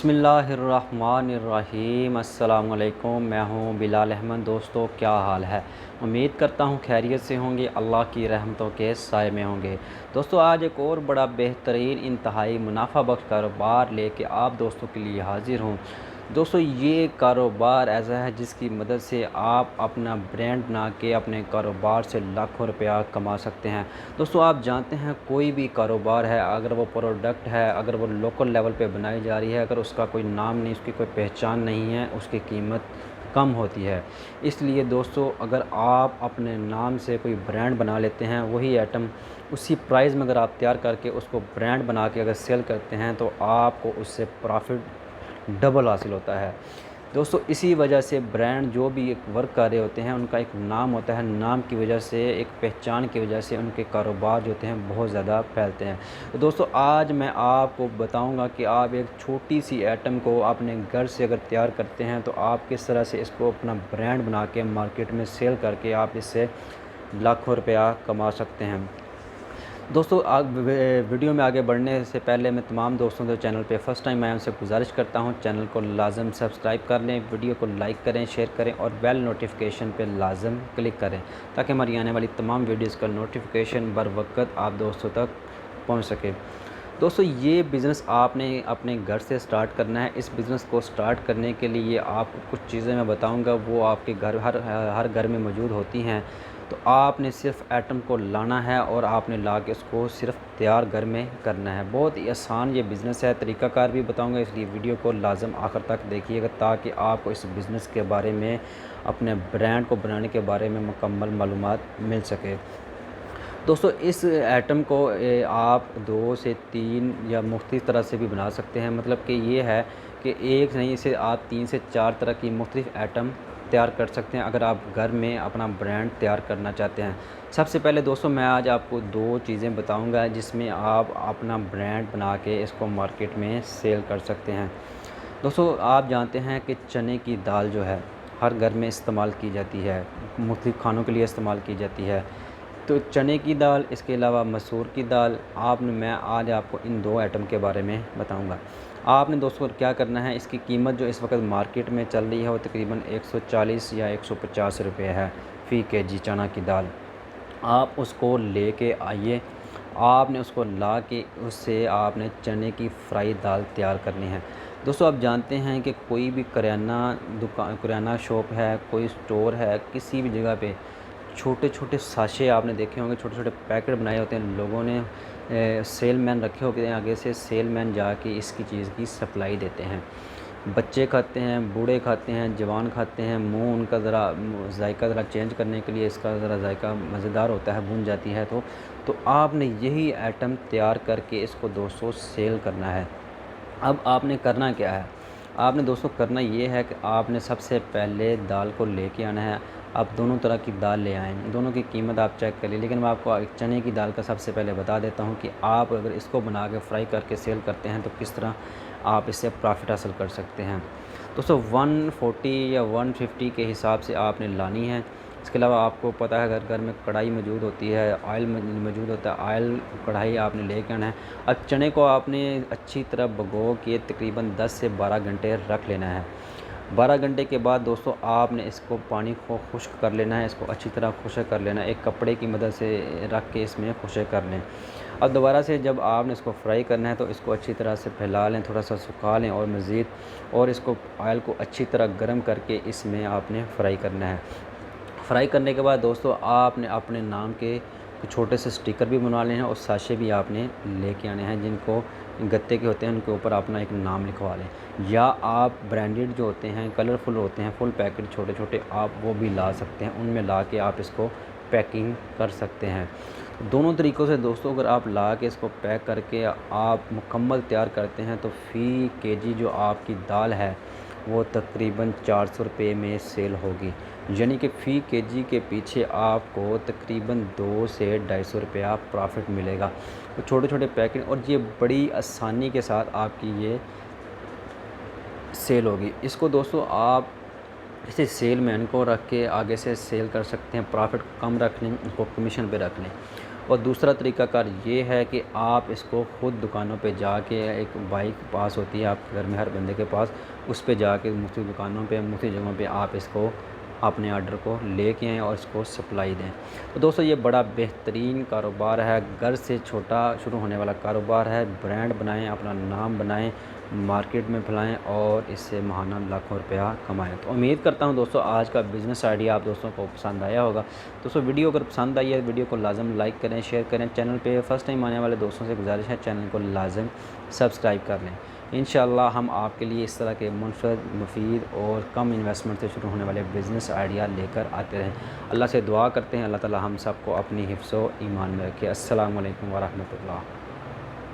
बिस्मिल्लाहिर्रहमानिर्रहीम। अस्सलाम वालेकुम। मैं हूँ बिलाल अहमद। दोस्तों, क्या हाल है? उम्मीद करता हूँ खैरियत से होंगे, अल्लाह की रहमतों के साए में होंगे। दोस्तों, आज एक और बड़ा बेहतरीन इंतहाई मुनाफा बख्श कारोबार लेके आप दोस्तों के लिए हाज़िर हूँ। दोस्तों, ये कारोबार ऐसा है जिसकी मदद से आप अपना ब्रांड बना के अपने कारोबार से लाखों रुपया कमा सकते हैं। दोस्तों, आप जानते हैं कोई भी कारोबार है, अगर वो प्रोडक्ट है, अगर वो लोकल लेवल पे बनाई जा रही है, अगर उसका कोई नाम नहीं, उसकी कोई पहचान नहीं है, उसकी कीमत कम होती है। इसलिए दोस्तों, अगर आप अपने नाम से कोई ब्रांड बना लेते हैं, वही आइटम उसी प्राइस में अगर आप तैयार करके उसको ब्रांड बना के अगर सेल करते हैं तो आपको उससे प्रॉफिट डबल हासिल होता है। दोस्तों, इसी वजह से ब्रांड जो भी एक वर्क कर रहे होते हैं उनका एक नाम होता है। नाम की वजह से, एक पहचान की वजह से उनके कारोबार जो होते हैं बहुत ज़्यादा फैलते हैं। तो दोस्तों, आज मैं आपको बताऊंगा कि आप एक छोटी सी आइटम को अपने घर से अगर तैयार करते हैं तो आप किस तरह से इसको अपना ब्रांड बना के मार्केट में सेल करके आप इससे लाखों रुपया कमा सकते हैं। दोस्तों, वीडियो में आगे बढ़ने से पहले मैं तमाम दोस्तों से चैनल पे फ़र्स्ट टाइम आया उनसे गुजारिश करता हूं, चैनल को लाजम सब्सक्राइब कर लें, वीडियो को लाइक करें, शेयर करें और बेल नोटिफिकेशन पे लाजम क्लिक करें ताकि हमारी आने वाली तमाम वीडियोस का नोटिफिकेशन बर वक्त आप दोस्तों तक पहुँच सके। दोस्तों, ये बिज़नेस आपने अपने घर से स्टार्ट करना है। इस बिज़नेस को स्टार्ट करने के लिए आपको कुछ चीज़ें मैं बताऊंगा, वो आपके घर हर घर में मौजूद होती हैं। तो आपने सिर्फ आइटम को लाना है और आपने ला के उसको सिर्फ तैयार घर में करना है। बहुत ही आसान ये बिज़नेस है, तरीक़ाकार भी बताऊंगा, इसलिए वीडियो को लाजम आखिर तक देखिएगा ताकि आपको इस बिज़नेस के बारे में, अपने ब्रांड को बनाने के बारे में मुकम्मल मालूमात मिल सके। दोस्तों, इस आइटम को आप 2 से 3 या मुख्तलिफ़ तरह से भी बना सकते हैं। मतलब कि ये है कि एक नहीं, इसे आप 3 से 4 तरह की मुख्तलिफ़ आइटम तैयार कर सकते हैं अगर आप घर में अपना ब्रांड तैयार करना चाहते हैं। सबसे पहले दोस्तों, मैं आज आपको 2 चीज़ें बताऊंगा जिसमें आप अपना ब्रांड बना के इसको मार्केट में सेल कर सकते हैं। दोस्तों, आप जानते हैं कि चने की दाल जो है हर घर में इस्तेमाल की जाती है, मुख्तलिफ़ खानों के लिए इस्तेमाल की जाती है। तो चने की दाल, इसके अलावा मसूर की दाल, मैं आज आपको इन 2 आइटम के बारे में बताऊंगा। आपने दोस्तों क्या करना है, इसकी कीमत जो इस वक्त मार्केट में चल रही है वो तकरीबन 140 या 150 रुपये है फ़ी केजी चना की दाल। आप उसको लेके आइए, आपने उसको ला के उससे आपने चने की फ्राई दाल तैयार करनी है। दोस्तों, आप जानते हैं कि कोई भी किराना शॉप है, कोई स्टोर है, किसी भी जगह पे छोटे छोटे साशे आपने देखे होंगे, छोटे छोटे पैकेट बनाए होते हैं, लोगों ने सेलमैन रखे होते हैं, आगे से सेलमैन जाके इसकी चीज़ की सप्लाई देते हैं। बच्चे खाते हैं, बूढ़े खाते हैं, जवान खाते हैं। मुंह उनका ज़रा जायका ज़रा चेंज करने के लिए इसका ज़रा जायका मज़ेदार होता है, भून जाती है। तो आपने यही आइटम तैयार करके इसको दोस्तों सेल करना है। अब आपने करना क्या है, आपने दोस्तों करना ये है कि आपने सबसे पहले दाल को लेके आना है। आप दोनों तरह की दाल ले आएँ, दोनों की कीमत आप चेक कर लीजिए। लेकिन मैं आपको चने की दाल का सबसे पहले बता देता हूँ कि आप अगर इसको बना के फ्राई करके सेल करते हैं तो किस तरह आप इससे प्रॉफिट हासिल कर सकते हैं। दोस्तों, 140 या 150 के हिसाब से आपने लानी है। इसके अलावा आपको पता है घर घर में कढ़ाई मौजूद होती है, ऑयल मौजूद होता है, ऑयल कढ़ाई आपने लेके आना है। अब चने को आपने अच्छी तरह भिगो के तकरीबन 10 से 12 घंटे रख लेना है। 12 घंटे के बाद दोस्तों आपने इसको पानी को खुश्क कर लेना है, इसको अच्छी तरह खुश्क कर लेना है। एक कपड़े की मदद से रख के इसमें खुश्क कर लें। अब दोबारा से जब आपने इसको फ्राई करना है तो इसको अच्छी तरह से फैला लें, थोड़ा सा सुखा लें और मज़ीद, और इसको ऑयल को अच्छी तरह गर्म करके इसमें आपने फ्राई करना है। फ्राई करने के बाद दोस्तों आपने अपने नाम के कुछ छोटे से स्टिकर भी बनवा लेने हैं और साशे भी आपने लेके आने हैं जिनको गत्ते के होते हैं, उनके ऊपर अपना एक नाम लिखवा लें। या आप ब्रांडेड जो होते हैं, कलरफुल होते हैं, फुल पैकेट छोटे छोटे, आप वो भी ला सकते हैं। उनमें ला के आप इसको पैकिंग कर सकते हैं। दोनों तरीक़ों से दोस्तों अगर आप ला के इसको पैक करके आप मुकम्मल तैयार करते हैं तो फ़ी केजी जो आपकी दाल है वो तकरीबन 400 रुपये में सेल होगी। यानी कि फ़ी केजी के पीछे आपको तकरीबन 2 से 250 रुपया प्रॉफिट मिलेगा। तो छोटे छोटे पैकेट, और ये बड़ी आसानी के साथ आपकी ये सेल होगी। इसको दोस्तों आप किसी सेल मैन को रख के आगे से सेल कर सकते हैं, प्रॉफिट कम रख लें, उसको कमीशन पे रख लें। और दूसरा तरीक़ाकार ये है कि आप इसको ख़ुद दुकानों पे जाके, एक बाइक पास होती है आपके घर में हर बंदे के पास, उस पे जाके मुख्तलिफ़ दुकानों पे, मुख्तलिफ़ जगहों पे आप इसको अपने आर्डर को लेके आएँ और इसको सप्लाई दें। तो दोस्तों ये बड़ा बेहतरीन कारोबार है, घर से छोटा शुरू होने वाला कारोबार है। ब्रांड बनाएं, अपना नाम बनाएं, मार्केट में फैलाएं और इससे माहाना लाखों रुपया कमाएं। तो उम्मीद करता हूं दोस्तों आज का बिज़नेस आइडिया आप दोस्तों को पसंद आया होगा। दोस्तों वीडियो अगर पसंद आई है वीडियो को लाजम लाइक करें, शेयर करें। चैनल पे फर्स्ट टाइम आने वाले दोस्तों से गुजारिश है चैनल को लाजम सब्सक्राइब कर लें। इंशाअल्लाह हम आपके लिए इस तरह के मुफीद और कम इन्वेस्टमेंट से शुरू होने वाले बिज़नेस आइडिया लेकर आते रहें। अल्लाह से दुआ करते हैं अल्लाह ताला हम सबको अपनी हिफ्ज़ो ईमान में रखे। अस्सलामु अलैकुम व रहमतुल्लाह।